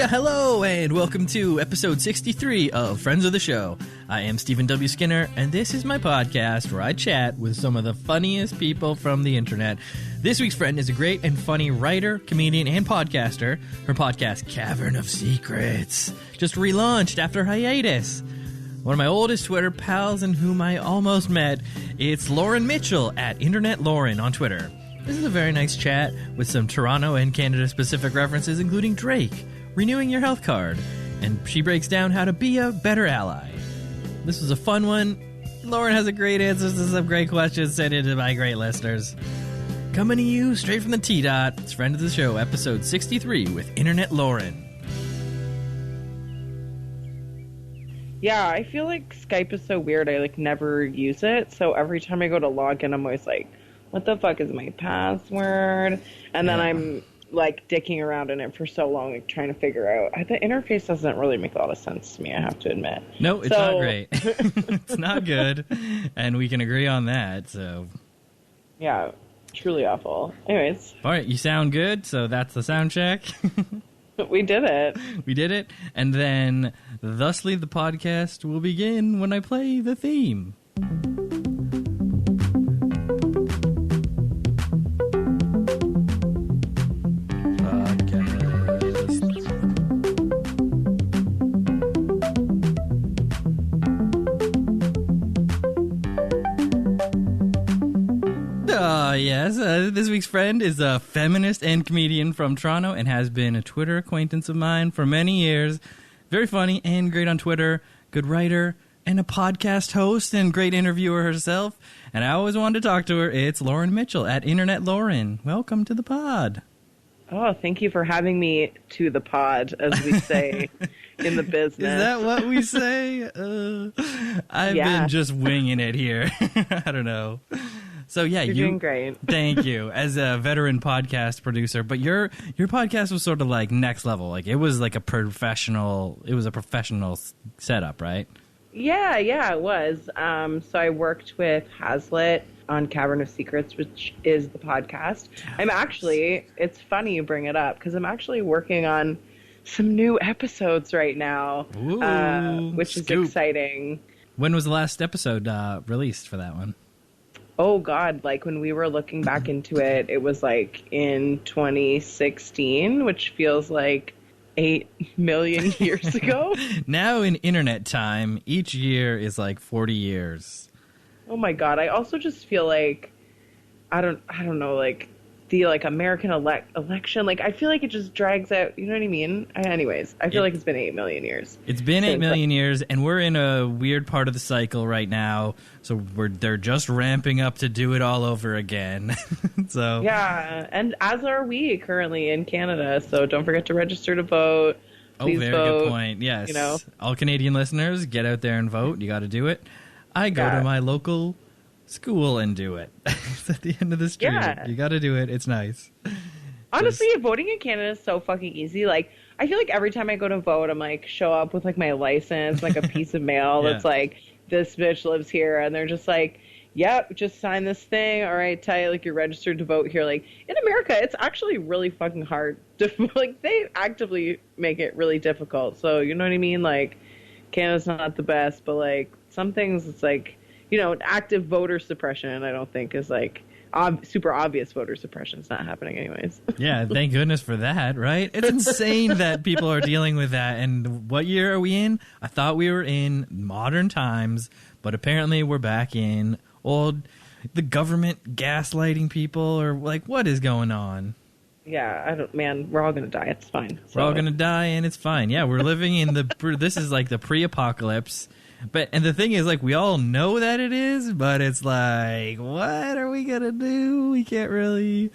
Hello and welcome to episode 63 of Friends of the Show. I am Stephen W. Skinner, and this is my podcast where I chat with some of the funniest people from the internet. This week's friend is a great and funny writer, comedian, and podcaster. Her podcast, Cavern of Secrets, just relaunched after hiatus. One of my oldest Twitter pals and whom I almost met, it's Lauren Mitchell at Internet Lauren on Twitter. This is a very nice chat with some Toronto and Canada-specific references, including Drake, renewing your health card, and she breaks down how to be a better ally. This was a fun one. Lauren has a great answers to some great questions sent in to my great listeners. Coming to you straight from the T-Dot, it's Friend of the Show, episode 63 with Internet Lauren. Yeah, I feel like Skype is so weird. I never use it, so every time I go to log in, I'm always like, what the fuck is my password? And then I'm dicking around in it for so long, trying to figure out. The interface doesn't really make a lot of sense to me, I have to admit. No, it's not great. It's not good, and we can agree on that, so. Yeah, truly awful. Anyways. All right, you sound good, so that's the sound check. We did it. We did it, and then, thusly, the podcast will begin when I play the theme. Yes, this week's friend is a feminist and comedian from Toronto and has been a Twitter acquaintance of mine for many years. Very funny and great on Twitter, good writer, and a podcast host and great interviewer herself. And I always wanted to talk to her. It's Lauren Mitchell at Internet Lauren. Welcome to the pod. Oh, thank you for having me to the pod, as we say in the business. Is that what we say? I've been just winging it here. I don't know. So yeah, you're doing great. Thank you. As a veteran podcast producer, but your podcast was sort of like next level. Like it was like a professional setup, right? Yeah, it was. So I worked with Hazlitt on Cavern of Secrets, which is the podcast. Yes. It's funny you bring it up because I'm actually working on some new episodes right now, which is exciting. When was the last episode released for that one? Oh, God, when we were looking back into it, it was in 2016, which feels like 8 million years ago. Now in internet time, each year is 40 years. Oh, my God. I also just feel like, I don't know, the American election, I feel like it just drags out, you know what I mean? Anyways, I feel like it's been 8 million years. It's been 8 million years, and we're in a weird part of the cycle right now, so they're just ramping up to do it all over again. So yeah, and as are we currently in Canada, so don't forget to register to vote. Please very vote. Good point, yes. All Canadian listeners, get out there and vote. You got to do it. I go to my local school and do it. It's at the end of the street. Yeah. You got to do it. It's nice. Honestly, voting in Canada is so fucking easy. I feel like every time I go to vote, I'm show up with my license, a piece of mail that's this bitch lives here, and they're just yep, just sign this thing. All right, tight. You're registered to vote here. In America, it's actually really fucking hard to they actively make it really difficult. So you know what I mean? Canada's not the best, but some things it's active voter suppression, I don't think is super obvious voter suppression. It's not happening anyways. Yeah, thank goodness for that, right? It's insane that people are dealing with that. And what year are we in? I thought we were in modern times, but apparently we're back in the government gaslighting people, or what is going on? Yeah, we're all going to die. It's fine. We're all going to die and it's fine. Yeah, we're living in this is the pre-apocalypse. And the thing is, we all know that it is, but it's what are we going to do? We can't really.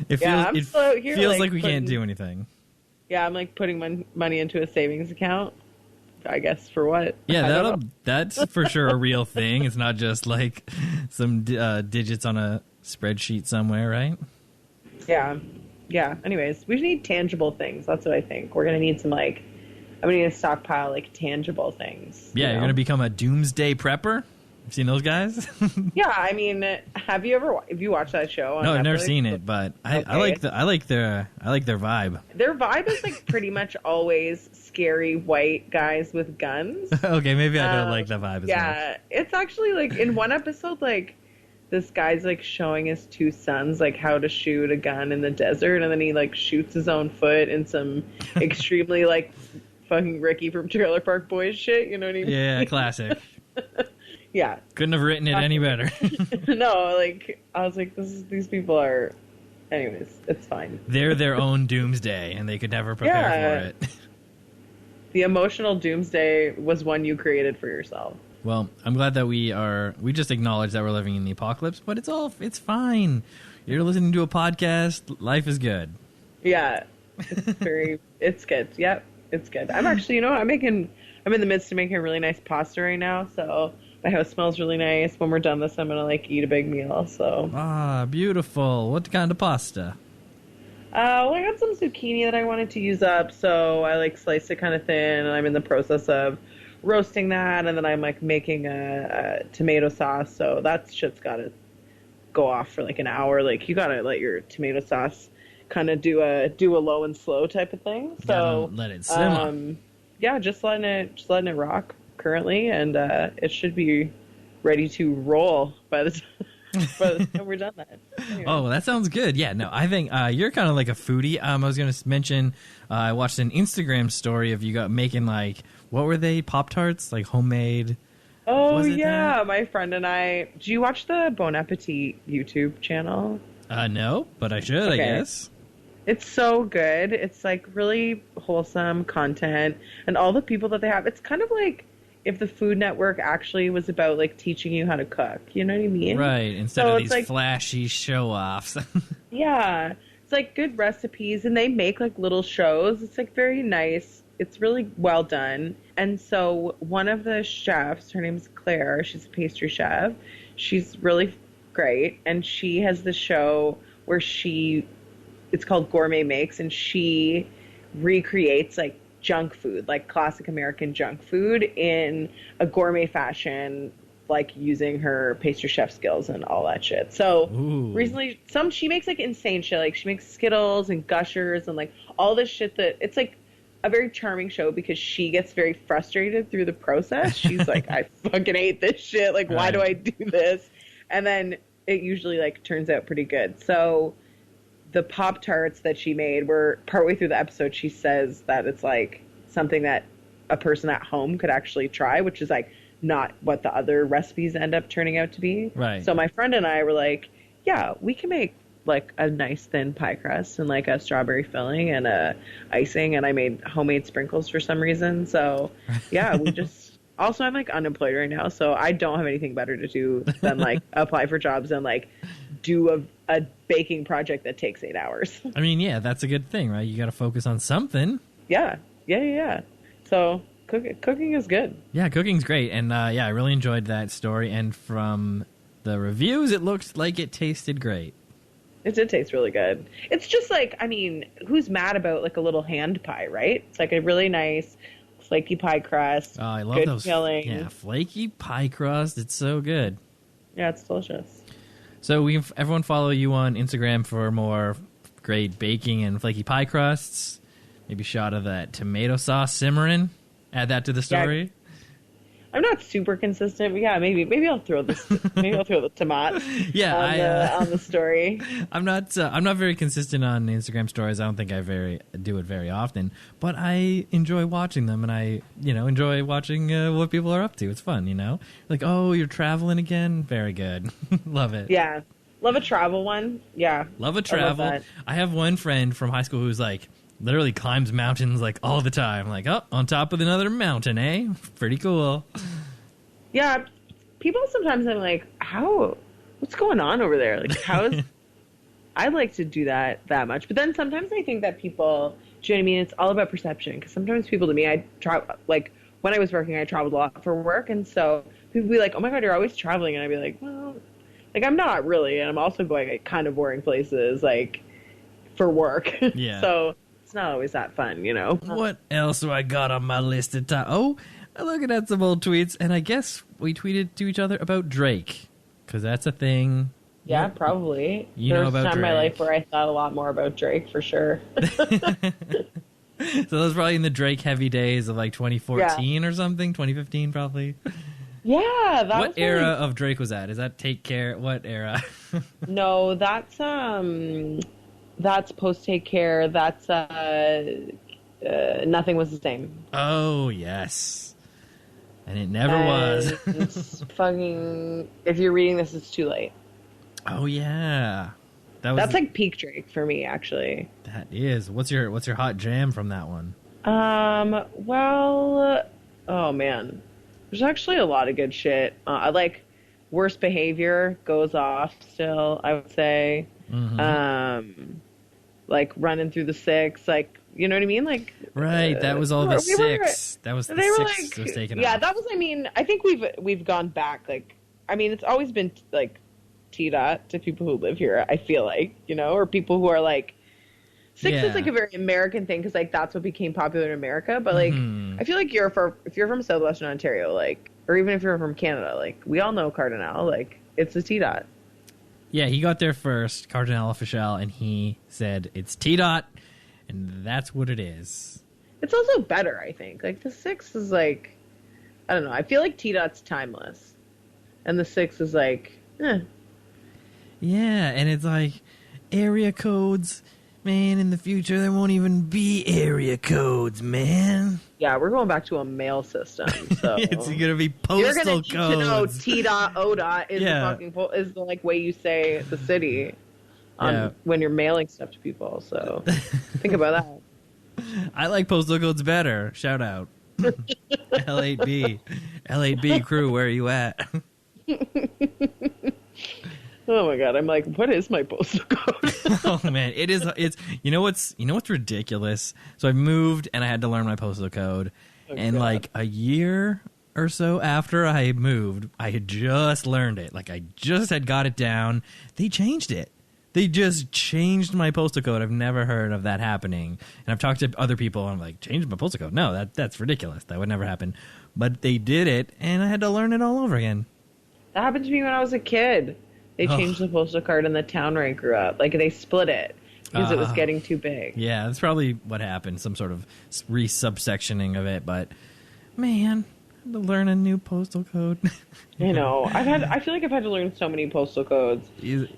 It feels like we can't do anything. Yeah, I'm putting money into a savings account, I guess, for what? Yeah, that's for sure a real thing. It's not just some digits on a spreadsheet somewhere, right? Yeah. Anyways, we need tangible things. That's what I think. We're going to need some I'm going to need to stockpile tangible things. Yeah, you're going to become a doomsday prepper? Seen those guys? Yeah, I mean, have you watched that show? No, I've never Netflix? seen it, but I like their vibe. Their vibe is like pretty much always scary white guys with guns. Okay, maybe I don't like that vibe as much. Yeah, it's actually like in one episode, like this guy's like showing his two sons like how to shoot a gun in the desert, and then he like shoots his own foot in some extremely like fucking Ricky from Trailer Park Boys shit. You know what I mean? Yeah, classic. Yeah. Couldn't have written it any better. No, like, I was like, these people are... Anyways, it's fine. They're their own doomsday, and they could never prepare for it. The emotional doomsday was one you created for yourself. Well, I'm glad that we just acknowledge that we're living in the apocalypse, but it's fine. You're listening to a podcast. Life is good. Yeah. It's good. Yep. It's good. I'm actually, I'm in the midst of making a really nice pasta right now, so... My house smells really nice. When we're done this, I'm going to, eat a big meal, so... Ah, beautiful. What kind of pasta? Well, I got some zucchini that I wanted to use up, so I, sliced it kind of thin, and I'm in the process of roasting that, and then I'm, making a tomato sauce, so that shit's got to go off for, an hour. You got to let your tomato sauce kind of do a low and slow type of thing. So let it simmer. Yeah, just letting it rock currently, and it should be ready to roll by the time we're done that. Anyway. Oh, that sounds good. Yeah, no, I think you're kind of like a foodie. I was going to mention I watched an Instagram story of you making what were they? Pop-Tarts? Homemade? Oh, yeah. My friend and I... Do you watch the Bon Appetit YouTube channel? No, but I should, okay. I guess. It's so good. It's really wholesome content, and all the people that they have, it's kind of like if the Food Network actually was about teaching you how to cook, you know what I mean? Right, instead of these flashy show-offs. Yeah, it's good recipes, and they make little shows. It's very nice. It's really well done. And so one of the chefs, her name's Claire, she's a pastry chef. She's really great, and she has the show where it's called Gourmet Makes, and she recreates junk food, classic American junk food in a gourmet fashion, using her pastry chef skills and all that shit. So recently, she makes insane shit. She makes Skittles and Gushers and all this shit that it's a very charming show because she gets very frustrated through the process. She's I fucking hate this shit. Why do I do this? And then it usually turns out pretty good. So the Pop-Tarts that she made were partway through the episode. She says that it's something that a person at home could actually try, which is not what the other recipes end up turning out to be. Right. So my friend and I were yeah, we can make a nice thin pie crust and a strawberry filling and a icing. And I made homemade sprinkles for some reason. So yeah, we just, also I'm unemployed right now. So I don't have anything better to do than apply for jobs and do a baking project that takes 8 hours. I mean, yeah, that's a good thing, right? You got to focus on something. Yeah. So cooking is good. Yeah, cooking's great. And yeah, I really enjoyed that story. And from the reviews, it looked like it tasted great. It did taste really good. It's just who's mad about a little hand pie, right? It's a really nice flaky pie crust. Oh, I love good those. Filling. Yeah, flaky pie crust. It's so good. Yeah, it's delicious. So everyone follow you on Instagram for more great baking and flaky pie crusts. Maybe a shot of that tomato sauce simmering. Add that to the story. Yeah, I'm not super consistent, but yeah, maybe I'll throw this. Maybe I'll throw the tomato. Yeah, on the story. I'm not very consistent on Instagram stories. I don't think I do it very often, but I enjoy watching them, and I enjoy watching what people are up to. It's fun, oh, you're traveling again. Very good. Love it. Yeah, love a travel one. Yeah, love a travel. I have one friend from high school who's literally climbs mountains all the time. Oh, on top of another mountain, eh? Pretty cool. Yeah, people sometimes I'm what's going on over there? How is... I like to do that much. But then sometimes I think that people, do you know what I mean? It's all about perception. Because sometimes people to me, I travel, when I was working, I traveled a lot for work. And so people be oh my God, you're always traveling. And I'd be well, I'm not really. And I'm also going kind of boring places, for work. Yeah. So... not always that fun, What else do I got on my list of time? Oh, looking at some old tweets, and I guess we tweeted to each other about Drake, because that's a thing. Yeah, probably. You know about There was a time in my Drake. life where I thought a lot more about Drake, for sure. So that was probably in the Drake heavy days of like 2014 or something, 2015 probably. Yeah, that What was era of Drake was that? Is that Take Care? What era? No, that's post Take Care. That's Nothing Was the Same. Oh, yes. And it never was. It's fucking. If you're reading this, it's too late. Oh, yeah. That's like peak Drake for me, actually. That is. What's your hot jam from that one? Well, oh man, there's actually a lot of good shit. I like Worst Behavior goes off still, I would say. Mm-hmm. Like Running Through the Six, like, you know what I mean? Like, right, that was all the six. That was the six that was taken yeah, off. that was, I mean, I think we've gone back, like, I mean, it's always been like T-Dot to people who live here, I feel like, you know, or people who are like, Six is like a very American thing, because like that's what became popular in America, but like I feel like if you're from Southwestern Ontario, like, or even if you're from Canada, like, we all know Cardinal, like, it's a T-Dot. Yeah, he got there first, Cardinal Official, and he said it's T-Dot, and that's what it is. It's also better, I think. Like, the Six is like, I don't know, I feel like T-Dot's timeless, and the Six is like, eh. Yeah, and it's like area codes. Man, in the future, there won't even be area codes, man. Yeah, we're going back to a mail system. So it's going to be postal you're gonna codes. Need to know T-Dot, O-Dot is the fucking is the like way you say the city when you're mailing stuff to people. So think about that. I like postal codes better. Shout out. L8B. L8B crew, where are you at? Oh my god, I'm like, what is my postal code? Oh man, it's you know what's ridiculous? So I moved and I had to learn my postal code. And like a year or so after I moved, I had just learned it. Like I just had got it down. They changed it. They just changed my postal code. I've never heard of that happening. And I've talked to other people and I'm like, changed my postal code? No, that's ridiculous. That would never happen. But they did it and I had to learn it all over again. That happened to me when I was a kid. They changed the postal card in the town where I grew up. Like, they split it because it was getting too big. Yeah, that's probably what happened. Some sort of re-subsectioning of it. But, man, I had to learn a new postal code. You know, I feel like I've had to learn so many postal codes.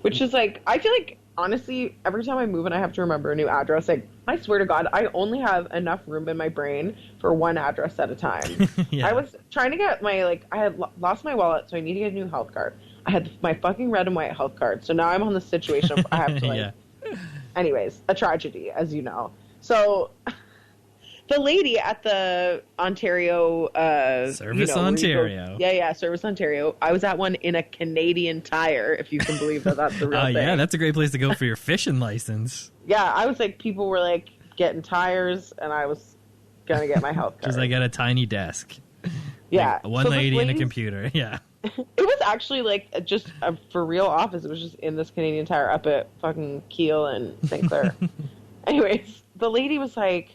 Which is like, I feel like, honestly, every time I move and I have to remember a new address, like, I swear to God, I only have enough room in my brain for one address at a time. Yeah. I was trying to get my, like, I had lost my wallet, so I need to get a new health card. I had my fucking red and white health card, so now I'm on the situation of I have to, like... Anyways, a tragedy, as you know. So, the lady at the Ontario... Service Ontario. Service Ontario. I was at one in a Canadian Tire, if you can believe that that's the real thing. Yeah, that's a great place to go for your fishing license. Yeah, I was like, people were like getting tires, and I was going to get my health card. Because I got a tiny desk. Yeah. Like one lady and a computer, yeah. It was actually like just a for real office. It was just in this Canadian Tire up at fucking Keele and St. Clair. Anyways, the lady was like,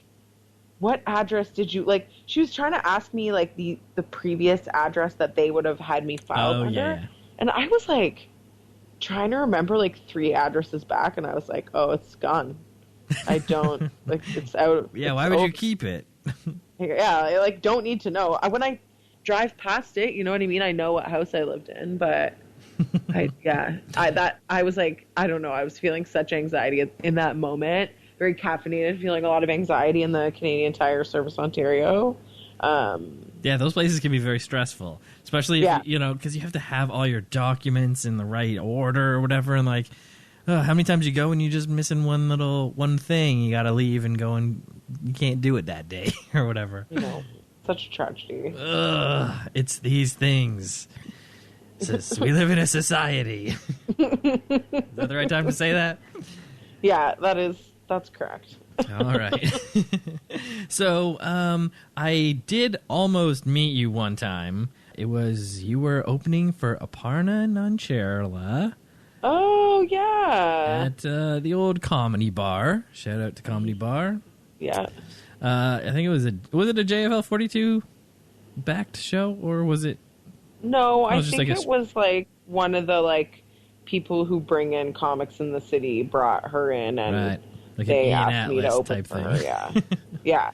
what address did you, like, she was trying to ask me like the previous address that they would have had me filed under. Yeah. And I was like trying to remember like 3 addresses back, and I was like, oh, it's gone. I don't, like, it's out. Yeah, why would you keep it? Yeah, I like don't need to know. When I drive past it, you know what I mean? I know what house I lived in, but I was like, I don't know. I was feeling such anxiety in that moment. Very caffeinated, feeling a lot of anxiety in the Canadian Tire Service Ontario. Yeah, those places can be very stressful, especially if, you know, because you have to have all your documents in the right order or whatever. And like, how many times you go and you're just missing one thing, you got to leave and go and you can't do it that day or whatever. You know. Such a tragedy. It's these things. We live in a society. Is that the right time to say that? Yeah, that's correct. All right. So, I did almost meet you one time. It was, you were opening for Aparna Nancherla. Oh, yeah. At the old Comedy Bar. Shout out to Comedy Bar. Yeah. I think was it a JFL 42 backed show, or was it? No, I think it was like one of the like people who bring in comics in the city brought her in, and like they an asked me to open for her. Yeah,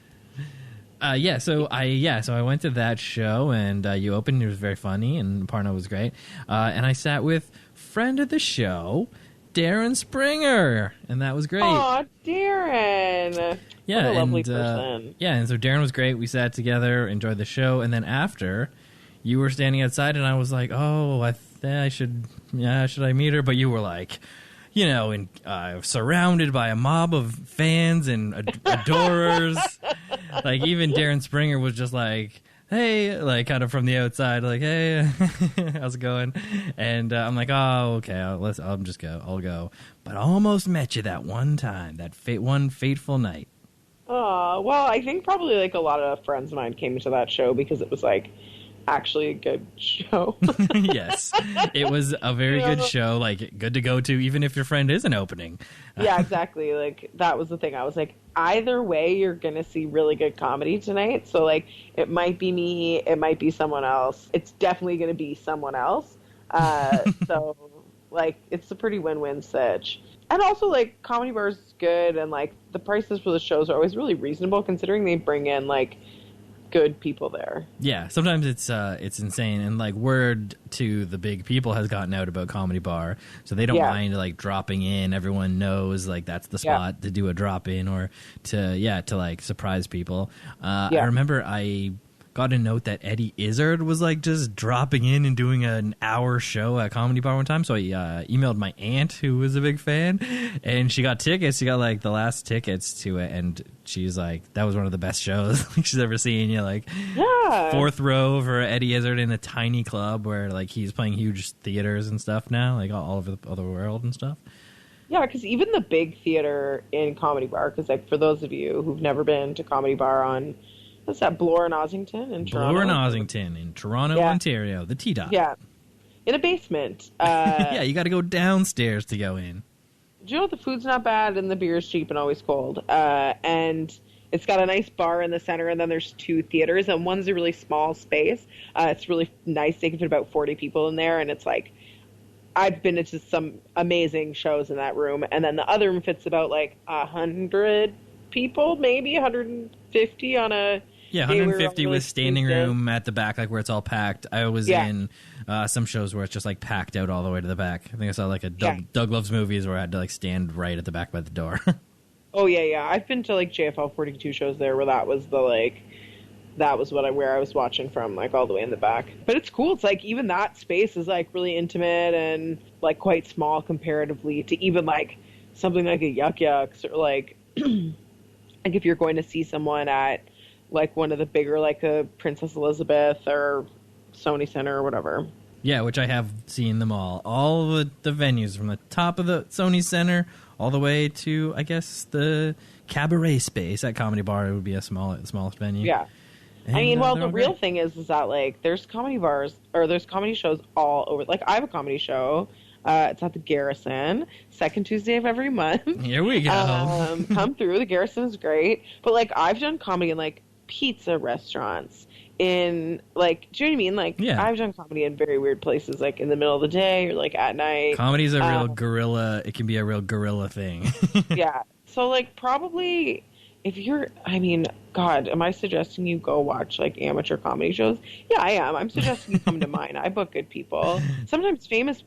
yeah. So I went to that show, and you opened. It was very funny, and Parno was great. And I sat with friend of the show, Darren Springer, and that was great. Aw, Darren. Yeah, what a lovely person. And so Darren was great. We sat together, enjoyed the show, and then after, you were standing outside, and I was like, "Oh, should I meet her?" But you were like, surrounded by a mob of fans and adorers. Like even Darren Springer was just like, "Hey," like kind of from the outside, like, "Hey, how's it going?" And I'm like, "Oh, okay, I'll just go. I'll go." But I almost met you that one time, that one fateful night. Oh, well, I think probably like a lot of friends of mine came to that show because it was like actually a good show. Yes, it was a very good show, like good to go to even if your friend isn't opening. Yeah, exactly. Like that was the thing. I was like, either way you're gonna see really good comedy tonight, so like it might be me, it might be someone else, it's definitely gonna be someone else, so like it's a pretty win-win sitch. And also like Comedy Bar is good, and like the prices for the shows are always really reasonable considering they bring in like good people there. Yeah, sometimes it's insane, and like word to the big people has gotten out about Comedy Bar, so they don't mind like dropping in. Everyone knows like that's the spot to do a drop in or to like surprise people. I remember I got a note that Eddie Izzard was like just dropping in and doing an hour show at Comedy Bar one time, so I emailed my aunt who was a big fan, and she got tickets. She got like the last tickets to it, and she's like, that was one of the best shows she's ever seen. Like fourth row for Eddie Izzard in a tiny club where like he's playing huge theaters and stuff now, like all over the other world and stuff. Yeah, because even the big theater in Comedy Bar, because like for those of you who've never been to Comedy Bar on what's that, Bloor and Ossington in Toronto? Bloor and Ossington in Toronto, Ontario, the T-Dot. Yeah, in a basement. Yeah, you got to go downstairs to go in. Do you know, the food's not bad and the beer's cheap and always cold. And it's got a nice bar in the center, and then there's two theaters, and one's a really small space. It's really nice. They can fit about 40 people in there, and it's like, I've been into some amazing shows in that room, and then the other room fits about like 100 people, maybe 150 on a... Yeah, 150 with standing room at the back, like where it's all packed. I was in some shows where it's just like packed out all the way to the back. I think I saw like a Doug Loves Movies where I had to like stand right at the back by the door. Oh yeah. I've been to like JFL 42 shows there where that was where I was watching from, like all the way in the back. But it's cool. It's like even that space is like really intimate and like quite small comparatively to even like something like a Yuck Yucks, or like like if you're going to see someone at like one of the bigger, like a Princess Elizabeth or Sony Center or whatever. Yeah, which I have seen them all. All the venues from the top of the Sony Center all the way to, I guess, the cabaret space at Comedy Bar. It would be a smallest venue. Yeah. And, I mean, well, the real thing is that like there's comedy bars or there's comedy shows all over. Like I have a comedy show. It's at the Garrison, second Tuesday of every month. Here we go. Come through. The Garrison is great. But like I've done comedy in like pizza restaurants, in like, do you know what I mean? Like I've done comedy in very weird places, like in the middle of the day or like at night. Comedy's a real guerrilla. It can be a real guerrilla thing. Yeah. So like probably if you're, I mean, God, am I suggesting you go watch like amateur comedy shows? Yeah, I am. I'm suggesting you come to mine. I book good people. Sometimes famous.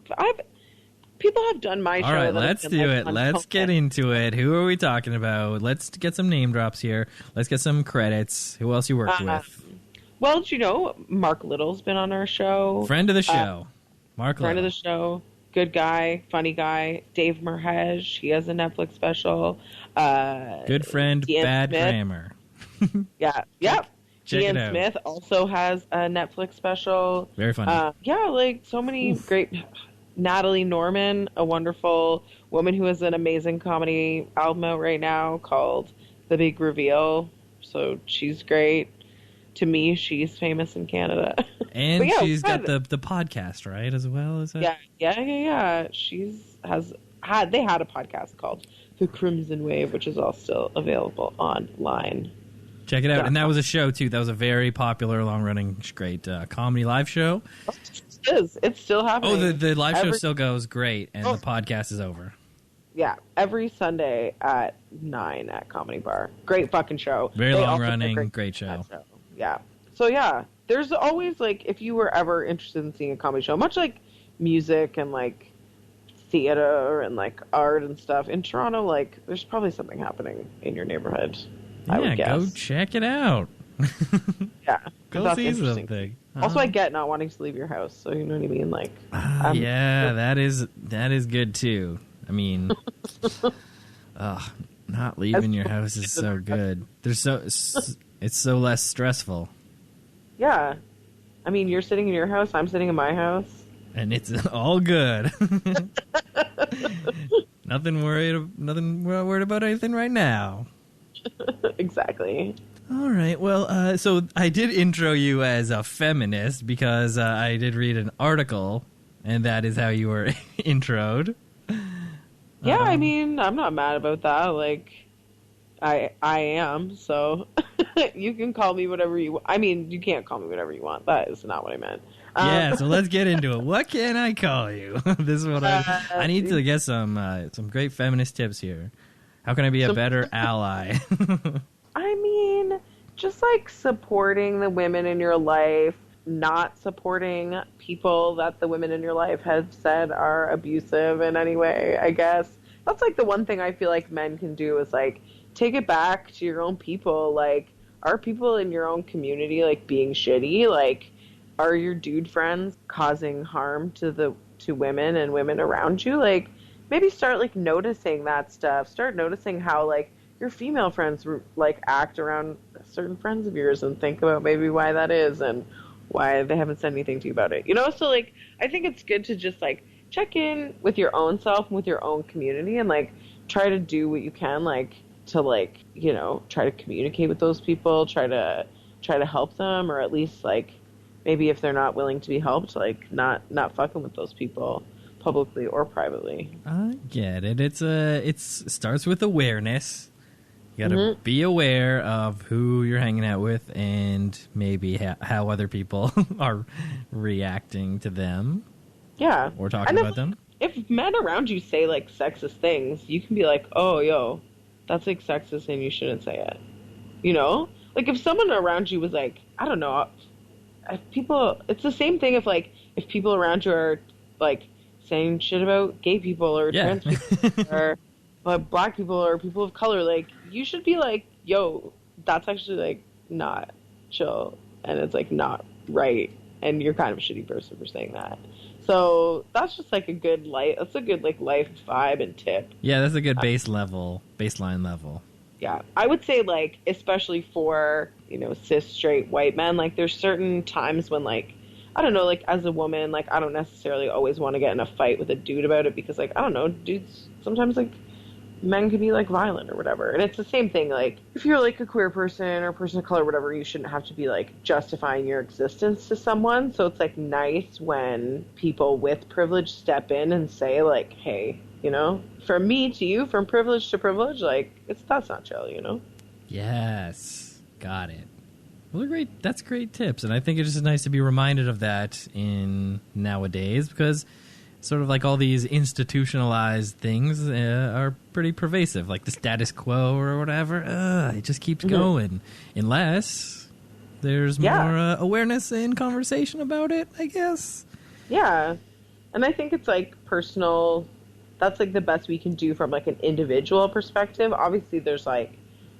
People have done my show. All right, let's do it. Let's get into it. Who are we talking about? Let's get some name drops here. Let's get some credits. Who else you worked with? Well, did you know Mark Little's been on our show? Friend of the show. Mark Little. Friend of the show. Good guy. Funny guy. Dave Merhej. He has a Netflix special. Good friend, Ian bad Smith. grammar. Yeah. Yep. Check Ian it out. Smith also has a Netflix special. Very funny. Yeah, like so many great... Natalie Norman, a wonderful woman who has an amazing comedy album out right now called The Big Reveal. So she's great. To me, she's famous in Canada. And she's got the podcast, right, as well? Is it? Yeah. They had a podcast called The Crimson Wave, which is all still available online. Check it out. And that was a show, too. That was a very popular, long-running, great comedy live show. It is. It's still happening. Oh, the live show still goes great, and the podcast is over. Yeah, every Sunday at 9 at Comedy Bar. Great fucking show. Very long-running, great show. Yeah. So, yeah, there's always, like, if you were ever interested in seeing a comedy show, much like music and, like, theater and, like, art and stuff, in Toronto, like, there's probably something happening in your neighborhood, I would guess. Go check it out. Yeah. Go see something. Also, I get not wanting to leave your house, so you know what I mean? Like, that is good, too. I mean, not leaving your house is so good. It's so less stressful. Yeah. I mean, you're sitting in your house, I'm sitting in my house. And it's all good. Nothing worried about anything right now. Exactly. All right. Well, so I did intro you as a feminist because I did read an article, and that is how you were introed. Yeah, I mean, I'm not mad about that. Like, I am, so you can call me whatever you want. I mean, you can't call me whatever you want. That is not what I meant. Yeah, so let's get into it. What can I call you? This is what I need to get some great feminist tips here. How can I be a better ally? I mean, just like supporting the women in your life, not supporting people that the women in your life have said are abusive in any way, I guess. That's like the one thing I feel like men can do is like take it back to your own people. Like, are people in your own community like being shitty? Like, are your dude friends causing harm to women and women around you? Like, maybe start like noticing that stuff. Start noticing how like your female friends like act around certain friends of yours and think about maybe why that is and why they haven't said anything to you about it. You know, so like I think it's good to just like check in with your own self and with your own community and like try to do what you can like to like, you know, try to communicate with those people, try to help them, or at least like maybe if they're not willing to be helped, like not fucking with those people publicly or privately. I get it. It starts with awareness. You gotta be aware of who you're hanging out with and maybe how other people are reacting to them. Yeah. Or talking about them. If men around you say, like, sexist things, you can be like, oh, yo, that's, like, sexist and you shouldn't say it. You know? Like, if someone around you was like, I don't know, it's the same thing if people around you are, like, saying shit about gay people or trans people or black people or people of color, like, you should be like, yo, that's actually, like, not chill, and it's, like, not right, and you're kind of a shitty person for saying that. So that's just, like, that's a good, like, life vibe and tip. Yeah, that's a good baseline level. Yeah. I would say, like, especially for, you know, cis, straight, white men, like, there's certain times when, like, I don't know, like, as a woman, like, I don't necessarily always want to get in a fight with a dude about it because, like, I don't know, dudes sometimes, like, men can be, like, violent or whatever. And it's the same thing, like, if you're, like, a queer person or a person of color or whatever, you shouldn't have to be, like, justifying your existence to someone. So it's, like, nice when people with privilege step in and say, like, hey, you know, from me to you, from privilege to privilege, like, that's not chill, you know? Yes. Got it. Well, that's great tips. And I think it's just nice to be reminded of that in nowadays because sort of like all these institutionalized things are pretty pervasive, like the status quo or whatever. It just keeps going unless there's more awareness and conversation about it, I guess. Yeah. And I think it's like personal. That's like the best we can do from like an individual perspective. Obviously, there's like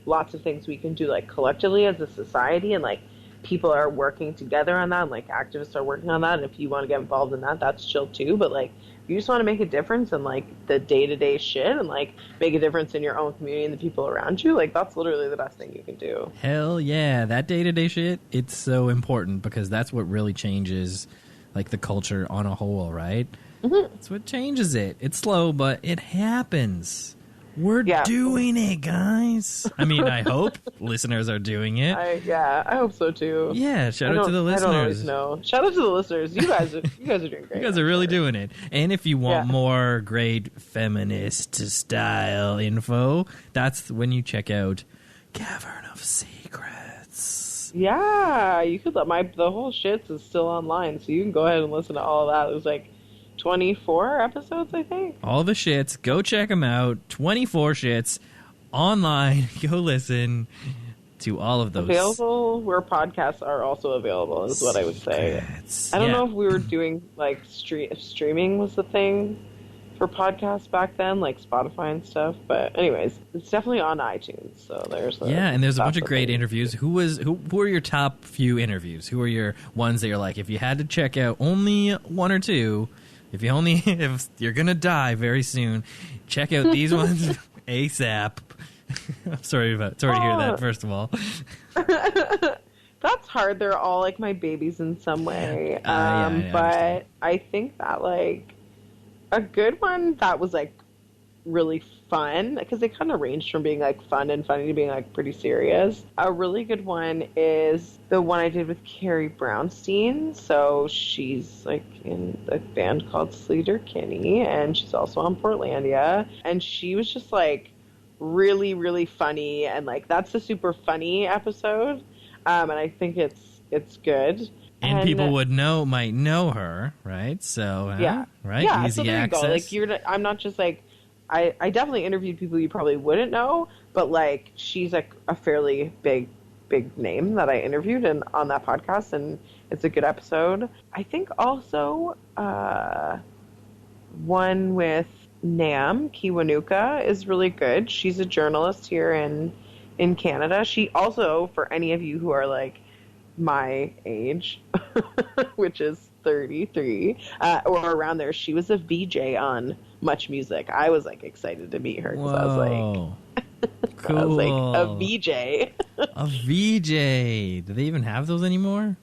lots of things we can do like collectively as a society, and like people are working together on that, and like activists are working on that, and if you want to get involved in that, that's chill too. But like if you just want to make a difference in like the day-to-day shit and like make a difference in your own community and the people around you, like that's literally the best thing you can do. Hell yeah, that day-to-day shit, it's so important because that's what really changes like the culture on a whole, right? That's what changes it. It's slow, but it happens. We're doing it, guys. I mean, I hope listeners are doing it. I hope so too. Yeah, shout out to the listeners. I don't always know. Shout out to the listeners. You guys are doing great. You guys are really doing it. And if you want more great feminist style info, that's when you check out Cavern of Secrets. Yeah, you could the whole shits is still online, so you can go ahead and listen to all of that. There's like 24 episodes, I think. All the shits. Go check them out. 24 shits online. Go listen to all of those. Available where podcasts are also available is what I would say. I don't know if we were doing like streaming was the thing for podcasts back then, like Spotify and stuff. But anyways, it's definitely on iTunes. So there's and there's a bunch of great interviews. Who were your top few interviews? Who are your ones that you're like, if you had to check out only one or two, if you're gonna die very soon, check out these ones ASAP. I'm sorry to hear that, first of all. That's hard. They're all like my babies in some way. But I think that like a good one that was like really fun, because they kind of ranged from being like fun and funny to being like pretty serious. A really good one is the one I did with Carrie Brownstein. So she's like in a band called Sleater Kinney, and she's also on Portlandia, and she was just like really, really funny, and like that's a super funny episode, and I think it's good. And people might know her, right? So right, yeah. Easy so there access. You go. Like I'm not just like I definitely interviewed people you probably wouldn't know, but like she's like a fairly big name that I interviewed and on that podcast, and it's a good episode. I think also one with Nam Kiwanuka is really good. She's a journalist here in Canada. She also, for any of you who are like my age, which is 33 or around there, she was a VJ on Much Music. I was like excited to meet her because I was like, cool. I was like a VJ. A VJ. Do they even have those anymore?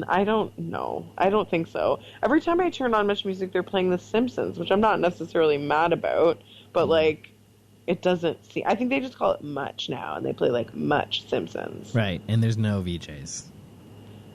I don't know. I don't think so. Every time I turn on Much Music, they're playing The Simpsons, which I'm not necessarily mad about, but like, it doesn't seem. I think they just call it Much now, and they play like Much Simpsons. Right, and there's no VJs.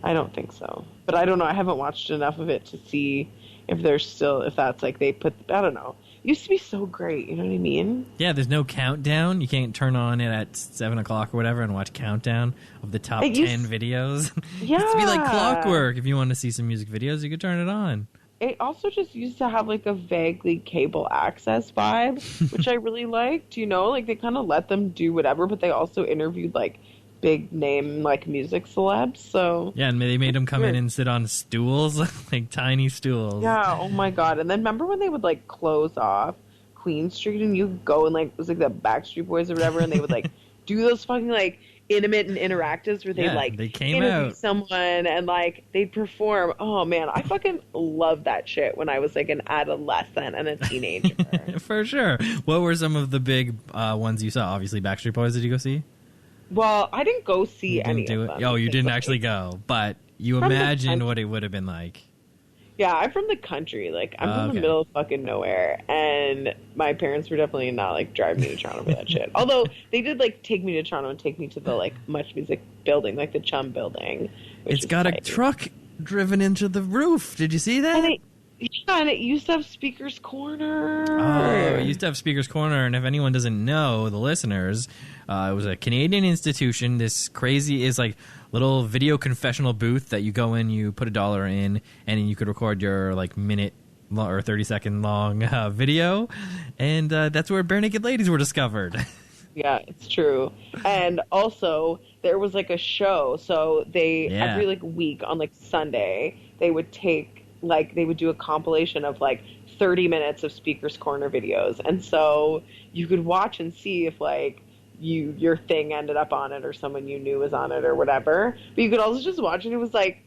I don't think so, but I don't know. I haven't watched enough of it to see if that's like they put. I don't know. It used to be so great. You know what I mean? Yeah, there's no countdown. You can't turn on it at 7 o'clock or whatever and watch countdown of the top 10 videos. Yeah. It used to be like clockwork. If you want to see some music videos, you could turn it on. It also just used to have like a vaguely cable access vibe, which I really liked. You know, like they kind of let them do whatever, but they also interviewed like big name like music celebs. So yeah, and they made them come in and sit on stools, like tiny stools. Yeah, oh my god. And then remember when they would like close off Queen Street and you go and like it was like the Backstreet Boys or whatever, and they would like do those fucking like intimate and interactives where they came interview someone and like they'd perform. Oh man, I fucking loved that shit when I was like an adolescent and a teenager. For sure. What were some of the big ones you saw? Obviously Backstreet Boys. Did you go see? Well, I didn't go see any of them. Oh, you didn't actually go, but you imagined what it would have been like. Yeah, I'm from the country. Like, I'm from the middle of fucking nowhere, and my parents were definitely not, like, driving me to Toronto for that shit. Although, they did, like, take me to Toronto and take me to the, like, Much Music building, like, the Chum building. It's got a truck driven into the roof. Did you see that? And it used to have Speaker's Corner. Oh, it used to have Speaker's Corner, and if anyone doesn't know, the listeners, it was a Canadian institution. This crazy is like little video confessional booth that you go in, you put $1 in, and you could record your like minute or 30-second long video, and that's where bare naked ladies were discovered. Yeah, it's true. And also, there was like a show, so they every like week on like Sunday they would do a compilation of like 30 minutes of Speaker's Corner videos. And so you could watch and see if like your thing ended up on it or someone you knew was on it or whatever. But you could also just watch it. It was like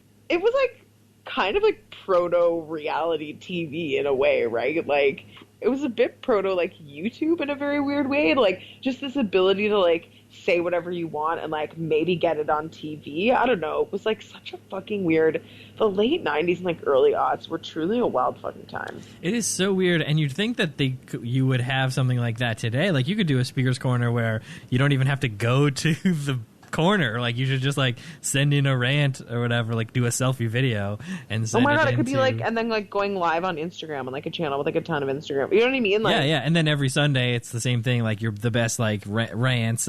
kind of like proto reality TV in a way, right? Like it was a bit proto like YouTube in a very weird way. Like just this ability to like say whatever you want and like maybe get it on TV. I don't know. It was like such a fucking weird. The late 90s and like early aughts were truly a wild fucking time. It is so weird, and you'd think that you would have something like that today. Like you could do a Speaker's Corner where you don't even have to go to the corner. Like, you should just, like, send in a rant or whatever, like, do a selfie video and send Oh my God, it could into... be, like, and then, like, going live on Instagram on, like, a channel with, like, a ton of Instagram. You know what I mean? Like, yeah. And then every Sunday, it's the same thing. Like, you're the best, like, rants.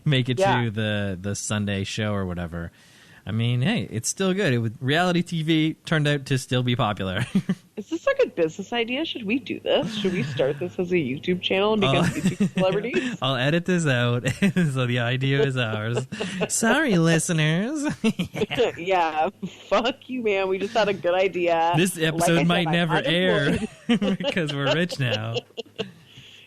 Make it to the Sunday show or whatever. I mean, hey, it's still good. Reality TV turned out to still be popular. Is this like a business idea? Should we do this? Should we start this as a YouTube channel and become YouTube celebrities? I'll edit this out, so the idea is ours. Sorry, listeners. Yeah, fuck you, man. We just had a good idea. This episode might never air because we're rich now.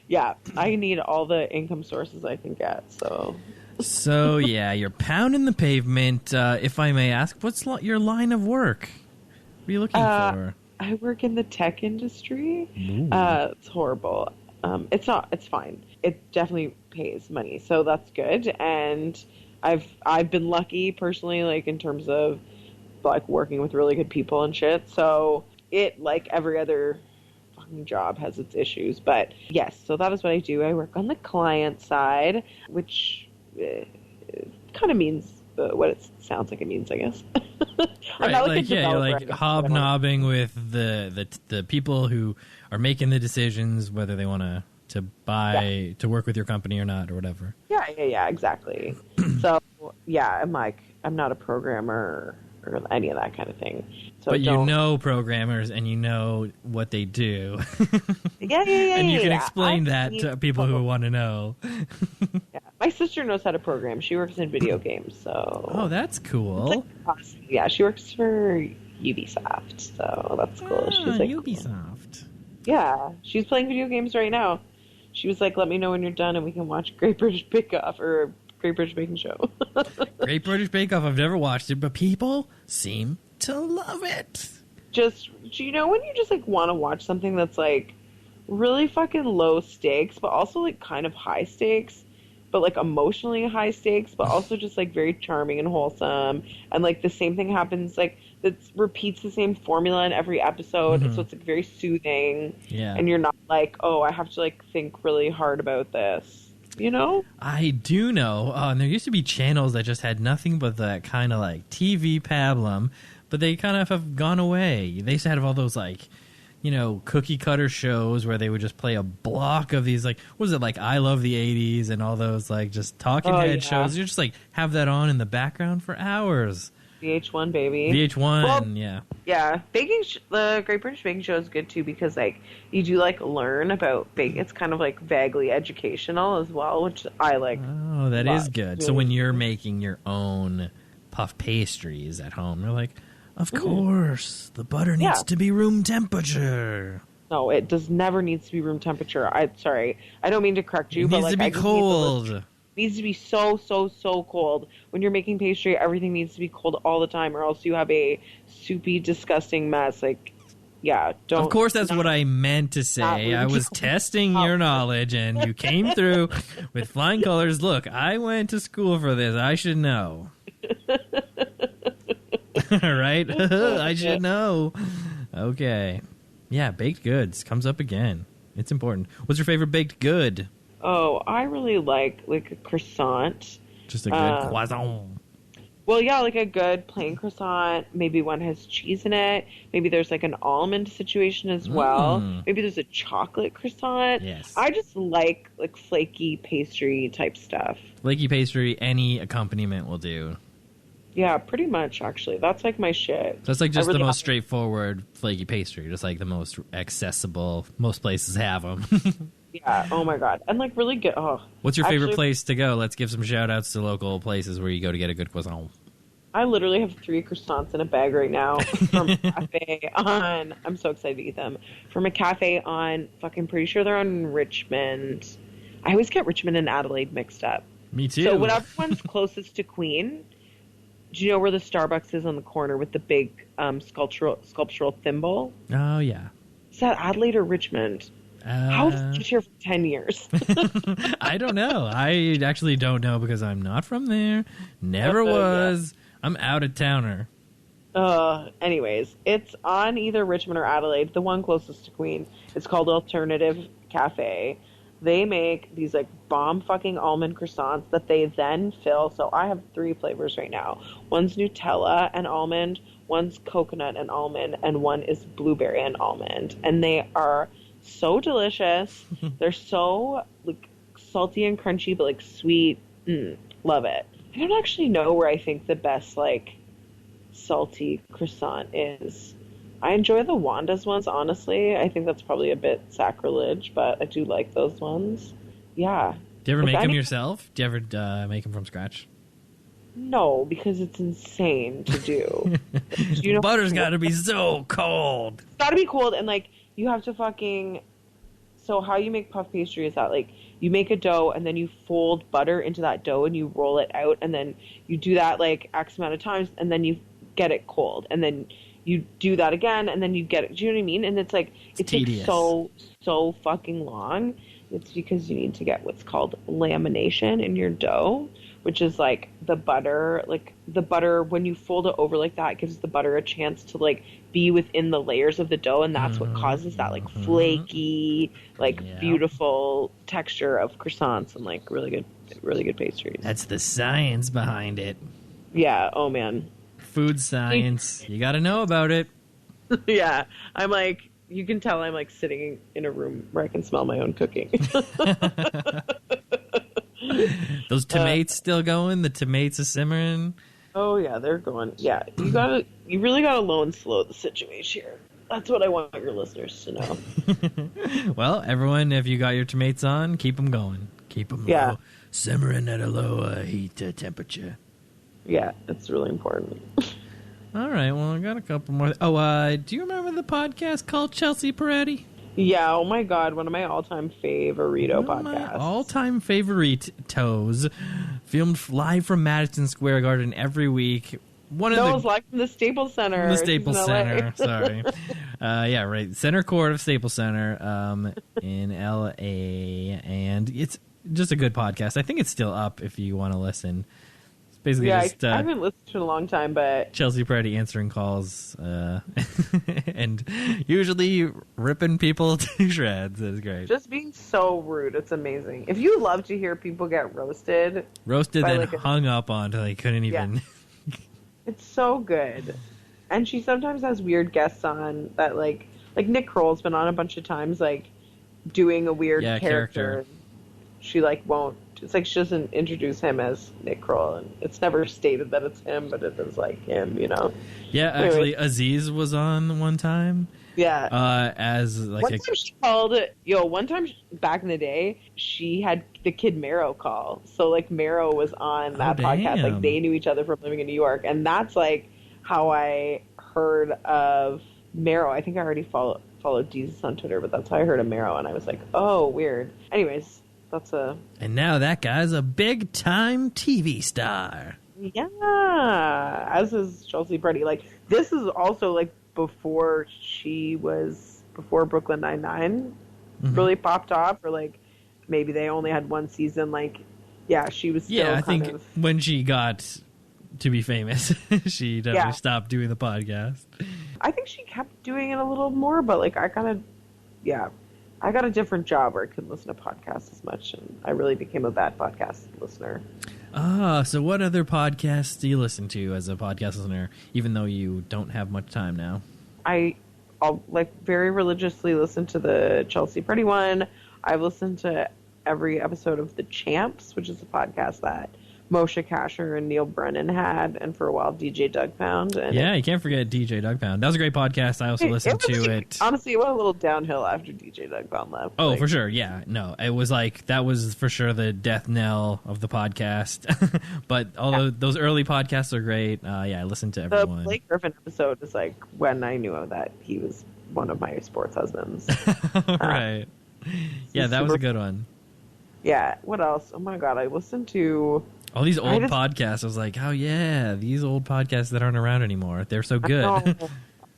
Yeah, I need all the income sources I can get, so... So, yeah, you're pounding the pavement. If I may ask, what's your line of work? What are you looking for? I work in the tech industry. It's horrible. It's not. It's fine. It definitely pays money, so that's good. And I've been lucky personally, like in terms of like working with really good people and shit. So it, like every other fucking job, has its issues. But yes, so that is what I do. I work on the client side, which kind of means what it sounds like it means, I guess. I'm not like you're like hobnobbing with the people who are making the decisions whether they want to buy to work with your company or not or whatever. Yeah, exactly. So yeah, I'm not a programmer or any of that kind of thing. So but you know programmers and you know what they do. Yeah. And you can explain that to people who want to know. Yeah. My sister knows how to program. She works in video games, so... Oh, that's cool. Yeah, she works for Ubisoft, so that's cool. She's like, Ubisoft. Yeah, she's playing video games right now. She was like, let me know when you're done and we can watch Great British Bake Off or Great British Baking Show. Great British Bake Off, I've never watched it, but people seem to love it. Just, you know, when you just, like, want to watch something that's, like, really fucking low stakes, but also, like, kind of high stakes, but, like, emotionally high stakes, but also just, like, very charming and wholesome. And, like, the same thing happens, like, that repeats the same formula in every episode. So it's, like, very soothing. Yeah. And you're not like, oh, I have to, like, think really hard about this. You know? I do know. And there used to be channels that just had nothing but that kind of, like, TV pablum, but they kind of have gone away. They used to have all those, like... you know, cookie cutter shows where they would just play a block of these, like, what was it, like, I Love the 80s and all those, like, just talking head shows. You just, like, have that on in the background for hours. VH1, baby. VH1, well, yeah. Yeah, the Great British Baking Show is good, too, because, like, you do, like, learn about baking. It's kind of, like, vaguely educational as well, which I, like, oh, that is good. So when you're making your own puff pastries at home, you're like... Of course, the butter needs to be room temperature. No, it never needs to be room temperature. Sorry, I don't mean to correct you, it but needs like to be cold. It needs to be so cold. When you're making pastry, everything needs to be cold all the time, or else you have a soupy, disgusting mess. Like, yeah, don't. Of course, that's what I meant to say. I was testing your knowledge, and you came through with flying colors. Look, I went to school for this. I should know. Right? I should know. Okay. Yeah, baked goods comes up again. It's important. What's your favorite baked good? Oh, I really like a croissant. Just a good croissant. Well, yeah, like a good plain croissant. Maybe one has cheese in it. Maybe there's like an almond situation as well. Maybe there's a chocolate croissant. Yes. I just like flaky pastry type stuff. Flaky pastry, any accompaniment will do. Yeah, pretty much, actually. That's, like, my shit. That's, like, just the most straightforward flaky pastry. Just, like, the most accessible. Most places have them. Yeah, oh, my God. And, like, really good. Oh, what's your favorite place to go? Let's give some shout-outs to local places where you go to get a good croissant. I literally have 3 croissants in a bag right now from a cafe on... I'm so excited to eat them. From a cafe on... Fucking pretty sure they're on Richmond. I always get Richmond and Adelaide mixed up. Me too. So whatever one's closest to Queen... Do you know where the Starbucks is on the corner with the big sculptural thimble? Oh, yeah. Is that Adelaide or Richmond? How have I lived here for 10 years? I don't know. I actually don't know because I'm not from there. Never was. Yeah. I'm out of towner. Anyways, it's on either Richmond or Adelaide, the one closest to Queen. It's called Alternative Cafe. they make these like bomb fucking almond croissants that they then fill. So I have 3 flavors right now. One's Nutella and almond, one's coconut and almond, and one is blueberry and almond. And they are so delicious. They're so like salty and crunchy, but like sweet. Love it. I don't actually know where I think the best like salty croissant is. I enjoy the Wanda's ones, honestly. I think that's probably a bit sacrilege, but I do like those ones. Yeah. Do you ever make them yourself? Do you ever make them from scratch? No, because it's insane to do. You know, butter's got to be so cold. It's got to be cold, and like you have to fucking. So how you make puff pastry is that like you make a dough and then you fold butter into that dough and you roll it out, and then you do that like X amount of times, and then you get it cold, and then you do that again, and then you get it. Do you know what I mean? And it's like it takes so fucking long. It's because you need to get what's called lamination in your dough, which is like the butter when you fold it over like that, it gives the butter a chance to like be within the layers of the dough, and that's what causes that like flaky, like beautiful texture of croissants and like really good pastries. That's the science behind it. Yeah. Oh man. Food science. You got to know about it. Yeah. I'm like, you can tell I'm like sitting in a room where I can smell my own cooking. Those tomatoes still going? The tomatoes are simmering? Oh yeah, they're going. Yeah. You really gotta low and slow the situation here. That's what I want your listeners to know. Well, everyone, if you got your tomatoes on, keep them going. Keep them low, simmering at a low heat temperature. Yeah, it's really important. All right, well, I got a couple more. Oh, do you remember the podcast called Chelsea Peretti? Yeah, oh my God, one of my all-time favorito podcasts. All-time favoritos, filmed live from Madison Square Garden every week. Live from the Staples Center. The Staples Center, sorry. Yeah, right, Center Court of Staples Center in L.A., and it's just a good podcast. I think it's still up if you want to listen. Basically, I haven't listened to it in a long time, but Chelsea Peretti answering calls and usually ripping people to shreds. It's great. Just being so rude. It's amazing. If you love to hear people get roasted, then like hung up on until they couldn't even. Yeah. It's so good. And she sometimes has weird guests on that, like Nick Kroll's been on a bunch of times, like doing a weird character. She like won't. It's like she doesn't introduce him as Nick Kroll, and it's never stated that it's him, but it is like him, you know. Yeah, actually, Aziz was on one time. Yeah. As like one time she called. One time back in the day, she had the kid Mero call. So like Mero was on that podcast. Like they knew each other from living in New York, and that's like how I heard of Mero. I think I already followed Jesus on Twitter, but that's how I heard of Mero, and I was like, oh, weird. Anyways. And now that guy's a big-time TV star. Yeah, as is Chelsea Peretti. Like, this is also, like, before Brooklyn Nine-Nine really popped off, or, like, maybe they only had one season. Like, yeah, she was still I think when she got to be famous, she definitely stopped doing the podcast. I think she kept doing it a little more, but, like, I got a different job where I couldn't listen to podcasts as much, and I really became a bad podcast listener. So what other podcasts do you listen to as a podcast listener, even though you don't have much time now? I'll like very religiously listen to the Chelsea Peretti one. I've listened to every episode of The Champs, which is a podcast that Moshe Kasher and Neil Brennan had, and for a while DJ Doug Pound. And you can't forget DJ Doug Pound. That was a great podcast. I also listened to it. Honestly, it went a little downhill after DJ Doug Pound left. Oh, for sure. Yeah. No, it was like, that was for sure the death knell of the podcast. But although those early podcasts are great, I listened to everyone. The Blake Griffin episode is like when I knew that he was one of my sports husbands. Right. Yeah, that was a good one. Yeah. What else? Oh my God. I listened to all these old podcasts. I was like, oh yeah, these old podcasts that aren't around anymore. They're so good. I spent